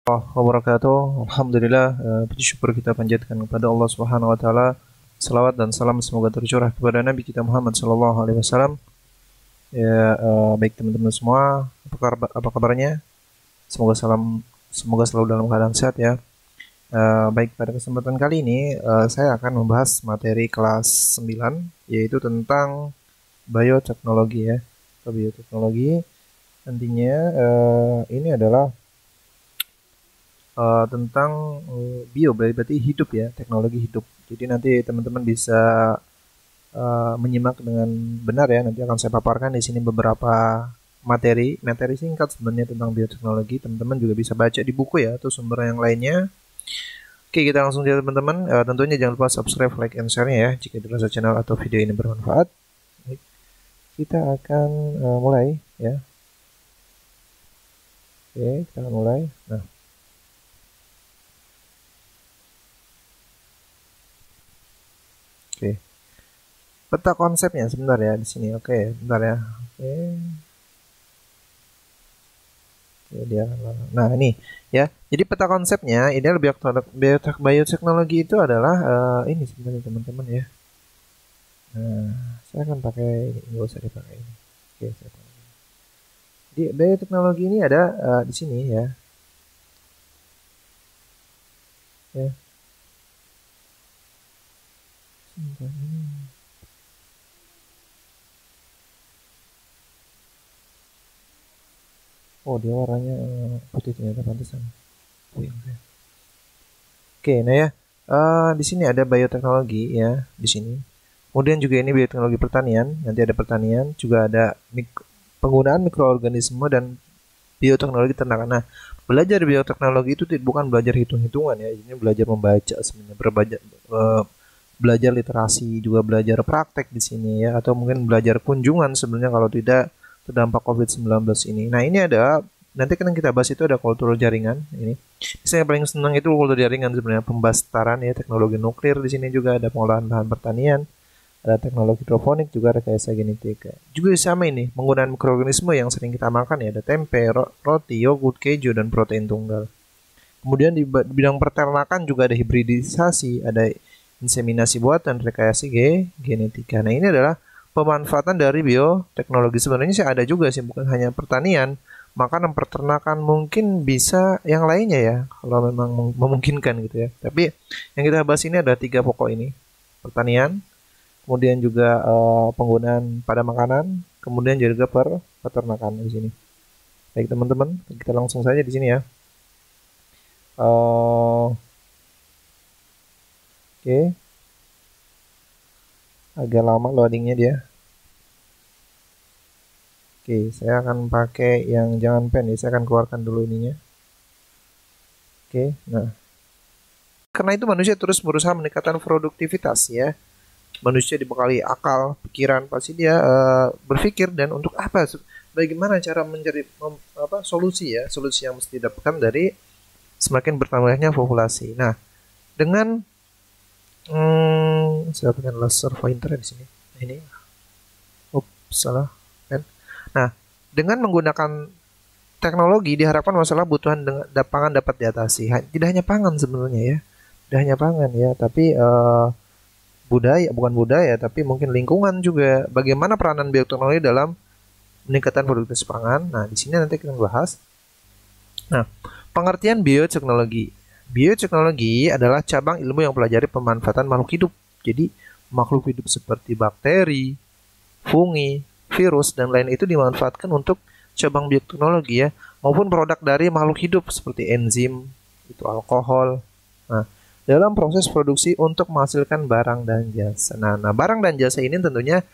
Wabarakatuh. Alhamdulillah, puji syukur kita panjatkan kepada Allah Subhanahu wa taala. Salawat dan salam semoga tercurah kepada Nabi kita Muhammad sallallahu alaihi wasallam. Ya, baik teman-teman semua, apa kabarnya? Semoga selalu dalam keadaan sehat ya. Baik, pada kesempatan kali ini saya akan membahas materi kelas 9 yaitu tentang bioteknologi ya. Bioteknologi nantinya ini adalah tentang bio berarti hidup ya, teknologi hidup. Jadi nanti teman-teman bisa menyimak dengan benar ya. Nanti akan saya paparkan di sini beberapa materi singkat sebenarnya tentang bioteknologi. Teman-teman juga bisa baca di buku ya atau sumber yang lainnya. Oke, kita langsung saja teman-teman. Tentunya jangan lupa subscribe, like, and share-nya ya jika dirasa channel atau video ini bermanfaat. Baik, kita akan mulai ya. Oke, kita akan mulai. Nah, oke. Peta konsepnya sebentar ya di sini. Oke, bentar ya. Oke. Oke, nah, ini ya. Jadi peta konsepnya ini bioteknologi itu adalah ini sebenarnya teman-teman ya. Nah, saya akan pakai ini, nggak usah dipakai ini. Oke, saya pakai. Jadi bioteknologi ini ada di sini ya. Ya. Oh, dia warnanya putih ternyata, pantesan. Oke, nah ya, di sini ada bioteknologi ya, di sini. Kemudian juga ini bioteknologi pertanian, nanti ada pertanian, juga ada penggunaan mikroorganisme dan bioteknologi ternak. Nah, belajar bioteknologi itu bukan belajar hitung-hitungan ya, ini belajar membaca sebenarnya, belajar literasi, juga belajar praktek di sini ya, atau mungkin belajar kunjungan sebenarnya kalau tidak terdampak COVID-19 ini. Nah, ini ada nanti kan yang kita bahas itu ada kultur jaringan ini. Saya paling senang itu kultur jaringan sebenarnya, pembastaran ya, teknologi nuklir di sini juga ada pengolahan bahan pertanian, ada teknologi hidroponik, juga rekayasa genetika. Juga sama ini, menggunakan mikroorganisme yang sering kita makan ya, ada tempe, roti, yogurt, keju, dan protein tunggal. Kemudian di bidang peternakan juga ada hibridisasi, ada inseminasi buatan, rekayasa genetika. Nah, ini adalah pemanfaatan dari bioteknologi. Sebenarnya sih ada juga sih, bukan hanya pertanian, makanan, peternakan, mungkin bisa yang lainnya ya, kalau memang memungkinkan gitu ya. Tapi yang kita bahas ini ada 3 pokok ini. Pertanian, kemudian juga penggunaan pada makanan, kemudian juga peternakan di sini. Baik teman-teman, kita langsung saja di sini ya. Oke. Agak lama loadingnya dia. Oke, saya akan pakai yang jangan pen ya, saya akan keluarkan dulu ininya. Oke, nah. Karena itu manusia terus berusaha meningkatkan produktivitas ya. Manusia dibekali akal, pikiran, pasti dia berpikir dan untuk apa? Bagaimana cara mencari solusi ya, solusi yang mesti didapatkan dari semakin bertambahnya populasi. Nah, dengan saya pakai laser pointer di sini. Ini, salah kan? Nah, dengan menggunakan teknologi diharapkan masalah kebutuhan pangan dapat diatasi. Tidak hanya pangan sebenarnya ya, tidak hanya pangan ya, tapi bukan budaya, tapi mungkin lingkungan juga. Bagaimana peranan bioteknologi dalam meningkatkan produktivitas pangan? Nah, di sini nanti kita bahas. Nah, pengertian bioteknologi. Bioteknologi adalah cabang ilmu yang mempelajari pemanfaatan makhluk hidup. Jadi, makhluk hidup seperti bakteri, fungi, virus, dan lain itu dimanfaatkan untuk cabang bioteknologi ya, maupun produk dari makhluk hidup seperti enzim, itu alkohol. Nah, dalam proses produksi untuk menghasilkan barang dan jasa. Nah, barang dan jasa ini tentunya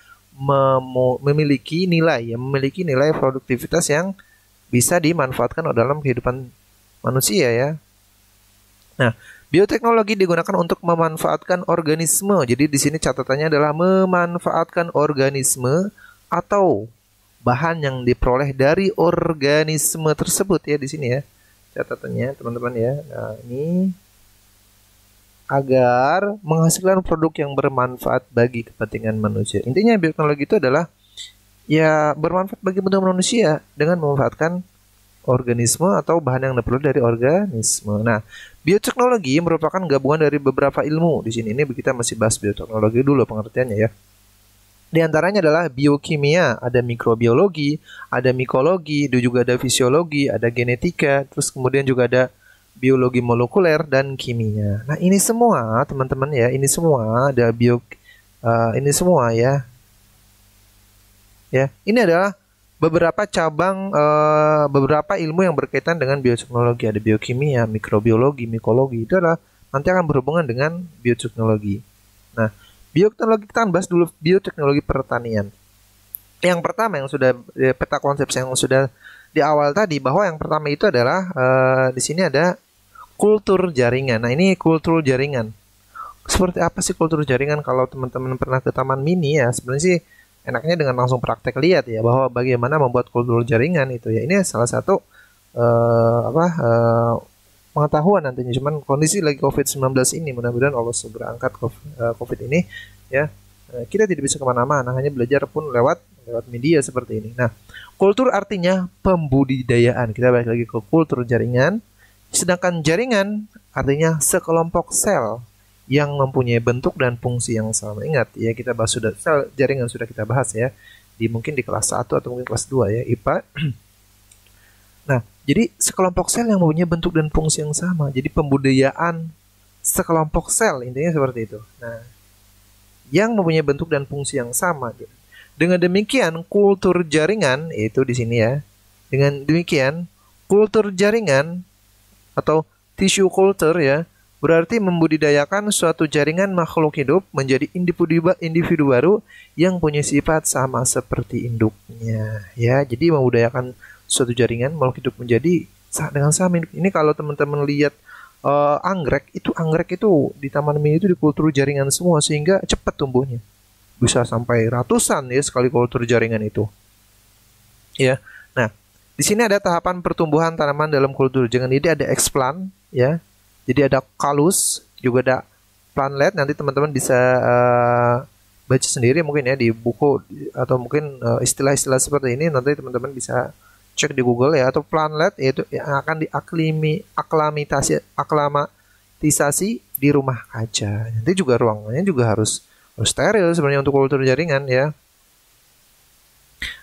memiliki nilai produktivitas yang bisa dimanfaatkan dalam kehidupan manusia ya. Nah, bioteknologi digunakan untuk memanfaatkan organisme. Jadi di sini catatannya adalah memanfaatkan organisme atau bahan yang diperoleh dari organisme tersebut ya, di sini ya catatannya teman-teman ya. Nah, ini agar menghasilkan produk yang bermanfaat bagi kepentingan manusia. Intinya bioteknologi itu adalah ya bermanfaat bagi bentuk manusia dengan memanfaatkan organisme atau bahan yang diperoleh dari organisme. Nah, bioteknologi merupakan gabungan dari beberapa ilmu. Di sini ini kita masih bahas bioteknologi dulu pengertiannya ya. Di antaranya adalah biokimia, ada mikrobiologi, ada mikologi, juga ada fisiologi, ada genetika, terus kemudian juga ada biologi molekuler dan kimia. Nah, ini semua teman-teman ya, ini semua ada ini semua ya. Ya, ini adalah beberapa cabang beberapa ilmu yang berkaitan dengan bioteknologi. Ada biokimia, mikrobiologi, mikologi. Itu adalah nanti akan berhubungan dengan bioteknologi. Nah, bioteknologi kita akan bahas dulu bioteknologi pertanian. Yang pertama yang sudah peta konsep yang sudah di awal tadi, bahwa yang pertama itu adalah di sini ada kultur jaringan. Nah, ini kultur jaringan. Seperti apa sih kultur jaringan? Kalau teman-teman pernah ke Taman Mini ya, sebenarnya sih enaknya dengan langsung praktek lihat ya, bahwa bagaimana membuat kultur jaringan itu ya. Ini salah satu pengetahuan nantinya. Cuman kondisi lagi COVID-19 ini, mudah-mudahan Allah segera angkat COVID ini ya. Kita tidak bisa kemana-mana, hanya belajar pun lewat media seperti ini. Nah, kultur artinya pembudidayaan. Kita balik lagi ke kultur jaringan. Sedangkan jaringan artinya sekelompok sel yang mempunyai bentuk dan fungsi yang sama. Ingat ya, kita bahas sudah sel jaringan sudah kita bahas ya. Mungkin di kelas 1 atau mungkin kelas 2 ya, IPA. Nah, jadi sekelompok sel yang mempunyai bentuk dan fungsi yang sama. Jadi pembudidayaan sekelompok sel, intinya seperti itu. Nah, yang mempunyai bentuk dan fungsi yang sama. Dengan demikian, kultur jaringan itu di sini ya. Dengan demikian, kultur jaringan atau tissue culture ya, berarti membudidayakan suatu jaringan makhluk hidup menjadi individu baru yang punya sifat sama seperti induknya ya. Jadi membudidayakan suatu jaringan makhluk hidup menjadi dengan sama induk. Ini kalau teman-teman lihat anggrek itu di Taman Mini itu di kultur jaringan semua, sehingga cepat tumbuhnya. Bisa sampai ratusan ya sekali kultur jaringan itu. Ya. Nah, di sini ada tahapan pertumbuhan tanaman dalam kultur jaringan. Ini ada explant ya. Jadi ada kalus, juga ada plantlet. Nanti teman-teman bisa baca sendiri mungkin ya di buku, atau mungkin istilah-istilah seperti ini nanti teman-teman bisa cek di Google ya. Atau plantlet yaitu yang akan diaklamatisasi di rumah kaca. Nanti juga ruangannya juga harus steril sebenarnya untuk kultur jaringan ya.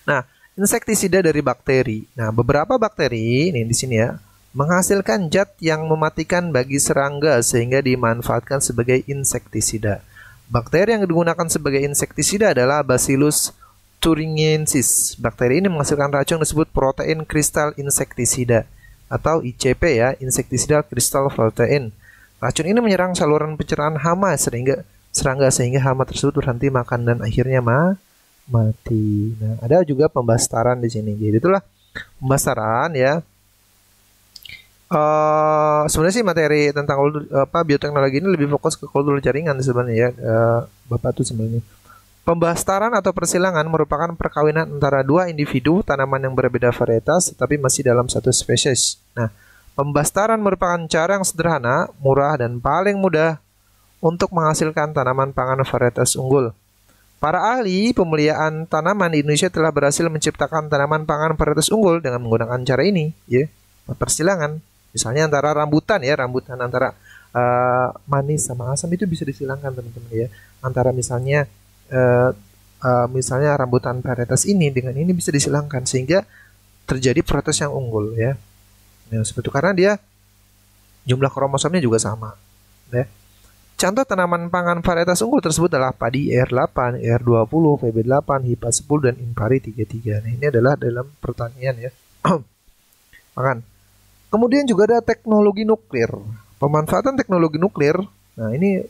Nah, insektisida dari bakteri. Nah, beberapa bakteri ini di sini ya menghasilkan zat yang mematikan bagi serangga sehingga dimanfaatkan sebagai insektisida. Bakteri yang digunakan sebagai insektisida adalah Bacillus thuringiensis. Bakteri ini menghasilkan racun disebut protein kristal insektisida atau ICP ya, insektisida kristal protein. Racun ini menyerang saluran pencernaan hama serangga sehingga hama tersebut berhenti makan dan akhirnya mati. Nah, ada juga pembastaran di sini. Jadi itulah pembastaran ya. Sebenarnya sih materi tentang bioteknologi ini lebih fokus ke kultur jaringan sebenarnya ya, Bapak tuh sebenarnya. Pembastaran atau persilangan merupakan perkawinan antara dua individu tanaman yang berbeda varietas tetapi masih dalam satu spesies. Nah, pembastaran merupakan cara yang sederhana, murah dan paling mudah untuk menghasilkan tanaman pangan varietas unggul. Para ahli pemeliharaan tanaman di Indonesia telah berhasil menciptakan tanaman pangan varietas unggul dengan menggunakan cara ini, ya, persilangan. Misalnya antara rambutan antara manis sama asam itu bisa disilangkan teman-teman ya. Antara misalnya rambutan varietas ini dengan ini bisa disilangkan sehingga terjadi varietas yang unggul ya. Nah, seperti itu karena dia jumlah kromosomnya juga sama. Ya. Contoh tanaman pangan varietas unggul tersebut adalah padi ER8, ER20, VB8, HIPA 10 dan Impari 33. Nah, ini adalah dalam pertanian ya. Makan. Kemudian juga ada teknologi nuklir. Pemanfaatan teknologi nuklir. Nah, ini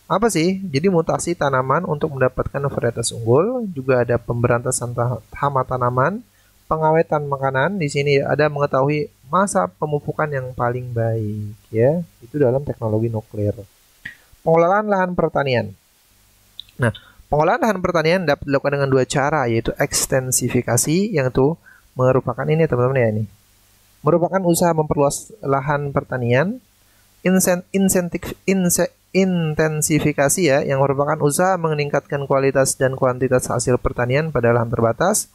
apa sih? Jadi mutasi tanaman untuk mendapatkan varietas unggul. Juga ada pemberantasan hama tanaman, pengawetan makanan. Di sini ada mengetahui masa pemupukan yang paling baik ya. Itu dalam teknologi nuklir. Pengelolaan lahan pertanian. Nah, pengolahan lahan pertanian dapat dilakukan dengan dua cara, yaitu ekstensifikasi, yang itu merupakan ini teman-teman ya ini. Merupakan usaha memperluas lahan pertanian. Intensifikasi ya, yang merupakan usaha meningkatkan kualitas dan kuantitas hasil pertanian pada lahan terbatas.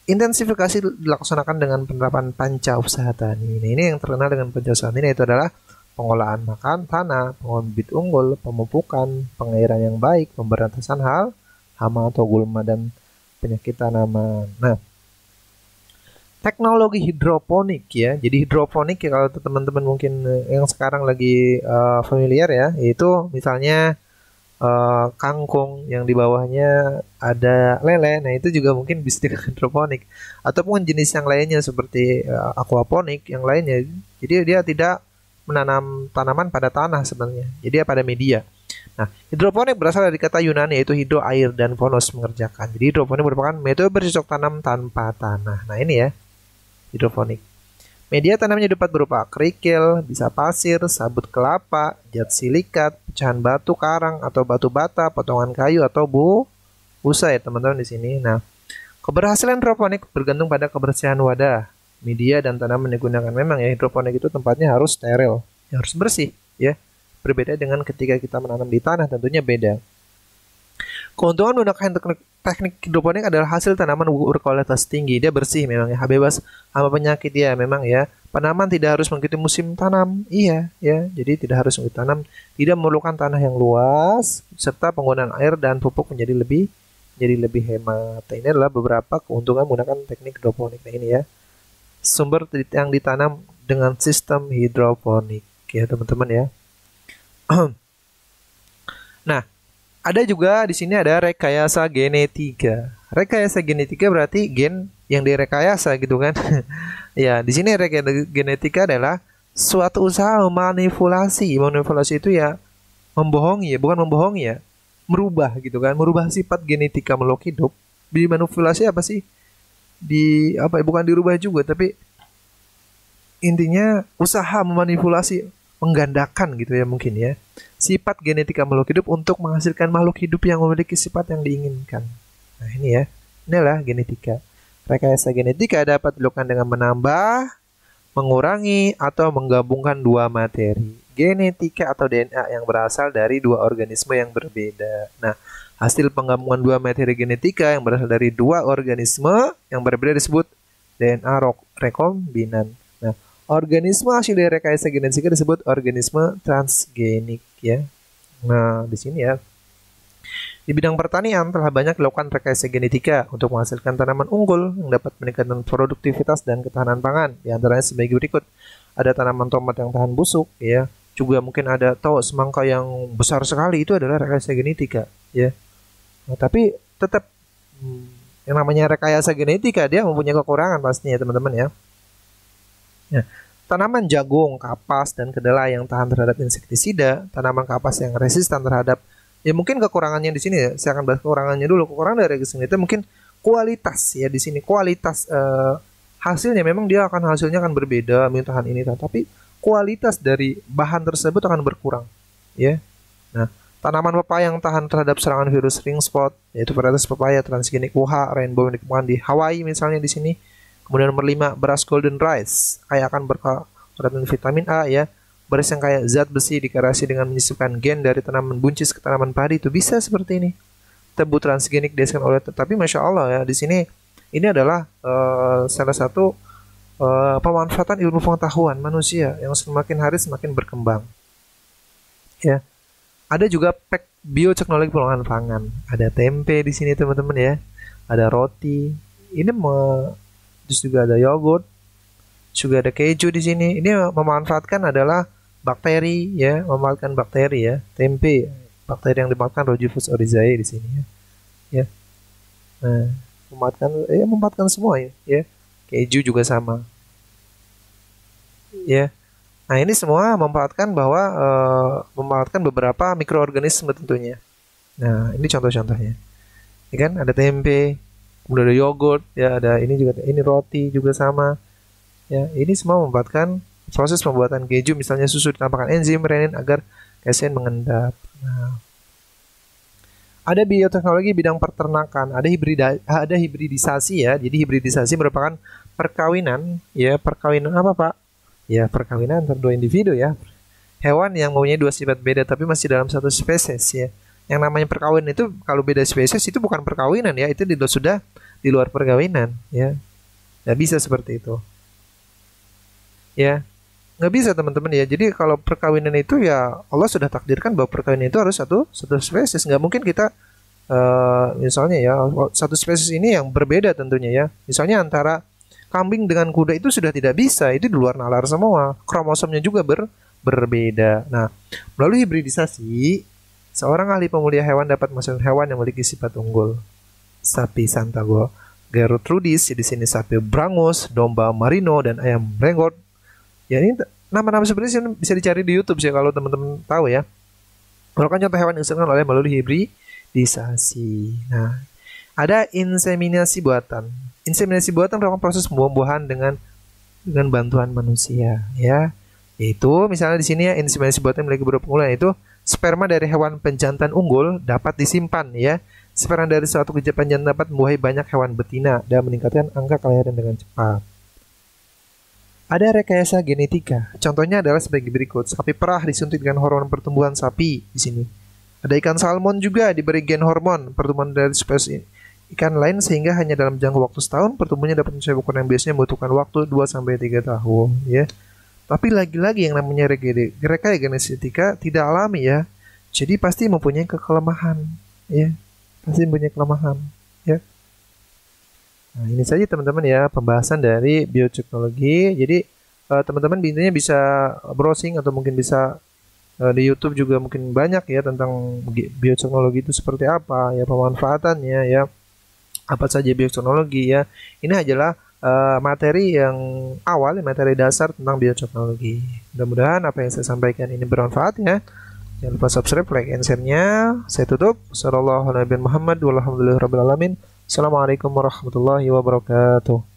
Intensifikasi dilaksanakan dengan penerapan panca usaha tani. Nah, ini yang terkenal dengan panca usaha tani, yaitu adalah pengolahan makan tanah, pengolahan bibit unggul, pemupukan, pengairan yang baik, pemberantasan hama atau gulma dan penyakit tanaman. Nah, teknologi hidroponik ya. Jadi hidroponik ya, kalau teman-teman mungkin yang sekarang lagi familiar ya, yaitu misalnya kangkung yang di bawahnya ada lele. Nah, itu juga mungkin bisa dengan hidroponik. Ataupun jenis yang lainnya seperti aquaponik yang lainnya. Jadi dia tidak menanam tanaman pada tanah sebenarnya. Jadi dia pada media. Nah, hidroponik berasal dari kata Yunani yaitu hidro air dan ponos mengerjakan. Jadi hidroponik merupakan metode bercocok tanam tanpa tanah. Nah, ini ya hidroponik. Media tanamnya dapat berupa kerikil, bisa pasir, sabut kelapa, zat silikat, pecahan batu karang atau batu bata, potongan kayu atau busa ya teman-teman di sini. Nah, keberhasilan hidroponik bergantung pada kebersihan wadah, media dan tanaman yang digunakan. Memang ya hidroponik itu tempatnya harus steril, harus bersih ya. Berbeda dengan ketika kita menanam di tanah, tentunya beda. Keuntungan menggunakan teknik hidroponik adalah hasil tanaman berkualitas tinggi. Dia bersih memang ya, bebas hama penyakit ya memang ya. Penanaman tidak harus mengikuti musim tanam. Iya ya. Jadi tidak harus tanam, tidak memerlukan tanah yang luas serta penggunaan air dan pupuk menjadi lebih hemat. Nah, ini adalah beberapa keuntungan menggunakan teknik hidroponik. Nah, ini ya. Sumber yang ditanam dengan sistem hidroponik ya teman-teman ya. Nah, ada juga di sini ada rekayasa genetika. Rekayasa genetika berarti gen yang direkayasa gitu kan. Ya, di sini rekayasa genetika adalah suatu usaha memanipulasi. Manipulasi itu ya membohongi ya, bukan membohongi ya. Merubah gitu kan, merubah sifat genetika makhluk hidup. Dimanipulasi apa sih? Bukan dirubah juga, tapi intinya usaha memanipulasi, menggandakan gitu ya mungkin ya sifat genetika makhluk hidup untuk menghasilkan makhluk hidup yang memiliki sifat yang diinginkan. Nah, ini ya, inilah genetika. Rekayasa genetika dapat dilakukan dengan menambah, mengurangi, atau menggabungkan dua materi genetika atau DNA yang berasal dari dua organisme yang berbeda. Nah, hasil penggabungan dua materi genetika yang berasal dari dua organisme yang berbeda disebut DNA rekombinan. Nah, organisme hasil dari rekayasa genetika disebut organisme transgenik ya. Nah, di sini ya. Di bidang pertanian telah banyak dilakukan rekayasa genetika untuk menghasilkan tanaman unggul yang dapat meningkatkan produktivitas dan ketahanan pangan. Di antaranya sebagai berikut. Ada tanaman tomat yang tahan busuk ya. Juga mungkin ada semangka yang besar sekali, itu adalah rekayasa genetika ya. Nah, tapi tetap yang namanya rekayasa genetika dia mempunyai kekurangan pastinya teman-teman ya. Ya, tanaman jagung, kapas, dan kedelai yang tahan terhadap insektisida, tanaman kapas yang resisten terhadap, ya mungkin kekurangannya di sini ya, saya akan bahas kekurangannya dulu. Kekurangan dari rekayasa genetika mungkin kualitas ya di sini, kualitas hasilnya memang dia hasilnya akan berbeda, tahan ini, tapi kualitas dari bahan tersebut akan berkurang ya. Nah, tanaman pepaya yang tahan terhadap serangan virus ring spot, yaitu varietas pepaya transgenik UH rainbow yang dikembangkan di Hawaii misalnya di sini. Kemudian nomor 5, beras golden rice, kaya akan berkandungan vitamin A ya. Beras yang kaya zat besi dikarasi dengan menyisipkan gen dari tanaman buncis ke tanaman padi, itu bisa seperti ini. Tebu transgenik dihasilkan oleh, tapi masya Allah ya di sini ini adalah salah satu pemanfaatan ilmu pengetahuan manusia yang semakin hari semakin berkembang. Ya, ada juga bioteknologi pengolahan pangan. Ada tempe di sini teman-teman ya. Ada roti. Ini terus juga ada yogurt, juga ada keju di sini. Ini memanfaatkan adalah bakteri ya, memanfaatkan bakteri ya. Tempe, bakteri yang dimakan Rhodiophus oryzae di sini ya. Ya. Nah, memanfaatkan semua ya, ya. Keju juga sama. Ya. Nah, ini semua memanfaatkan memanfaatkan beberapa mikroorganisme tentunya. Nah, ini contoh-contohnya. Ini kan ada tempe, kemudian ada yogurt, ya ada ini juga, ini roti juga sama. Ya, ini semua memanfaatkan proses pembuatan keju, misalnya susu ditambahkan enzim renin agar kasein mengendap. Nah, ada bioteknologi bidang peternakan, ada hibridisasi ya. Jadi hibridisasi merupakan perkawinan, ya perkawinan apa Pak? Ya perkawinan antara dua individu ya. Hewan yang mempunyai dua sifat beda tapi masih dalam satu spesies ya. Yang namanya perkawinan itu kalau beda spesies itu bukan perkawinan ya, itu sudah di luar perkawinan, ya. Nggak bisa seperti itu, ya. Nggak bisa teman-teman ya. Jadi kalau perkawinan itu ya Allah sudah takdirkan bahwa perkawinan itu harus satu satu spesies. Nggak mungkin kita misalnya ya satu spesies ini yang berbeda tentunya ya. Misalnya antara kambing dengan kuda itu sudah tidak bisa. Itu di luar nalar semua. Kromosomnya juga berbeda. Nah, melalui hibridisasi, seorang ahli pemulia hewan dapat menghasilkan hewan yang memiliki sifat unggul. Sapi Santago Gerotrudis, di sini sapi Brangus, domba Marino, dan ayam Brenggot. Ya ini nama-nama sebenarnya bisa dicari di YouTube sih kalau teman-teman tahu ya. Merupakan contoh hewan yang dihasilkan oleh melalui hibridisasi. Nah, ada inseminasi buatan. Inseminasi buatan merupakan proses pembuahan dengan bantuan manusia, ya. Yaitu misalnya di sini ya inseminasi buatan memiliki beberapa keunggulan, yaitu sperma dari hewan penjantan unggul dapat disimpan, ya. Sperma dari suatu kejepit jantan dapat membuahi banyak hewan betina dan meningkatkan angka kelahiran dengan cepat. Ada rekayasa genetika. Contohnya adalah sebagai berikut. Sapi perah disuntik dengan hormon pertumbuhan sapi di sini. Ada ikan salmon juga diberi gen hormon pertumbuhan dari spesies ikan lain sehingga hanya dalam jangka waktu setahun pertumbuhannya dapat mencapai ukuran yang biasanya membutuhkan waktu 2 sampai 3 tahun, ya. Tapi lagi-lagi yang namanya rekayasa genetika tidak alami ya. Jadi pasti mempunyai kelemahan, ya. Pasti mempunyai kelemahan, ya. Nah, ini saja teman-teman ya pembahasan dari bioteknologi. Jadi teman-teman intinya bisa browsing atau mungkin bisa di YouTube juga mungkin banyak ya tentang bioteknologi itu seperti apa ya, pemanfaatannya ya, apa saja bioteknologi ya. Ini adalah materi yang awal, materi dasar tentang bioteknologi. Mudah-mudahan apa yang saya sampaikan ini bermanfaat ya. Jangan lupa subscribe, like, and share-nya. Saya tutup. Sallallahu alaihi Muhammad walhamdulillahirabbil alamin. Assalamualaikum warahmatullahi wabarakatuh.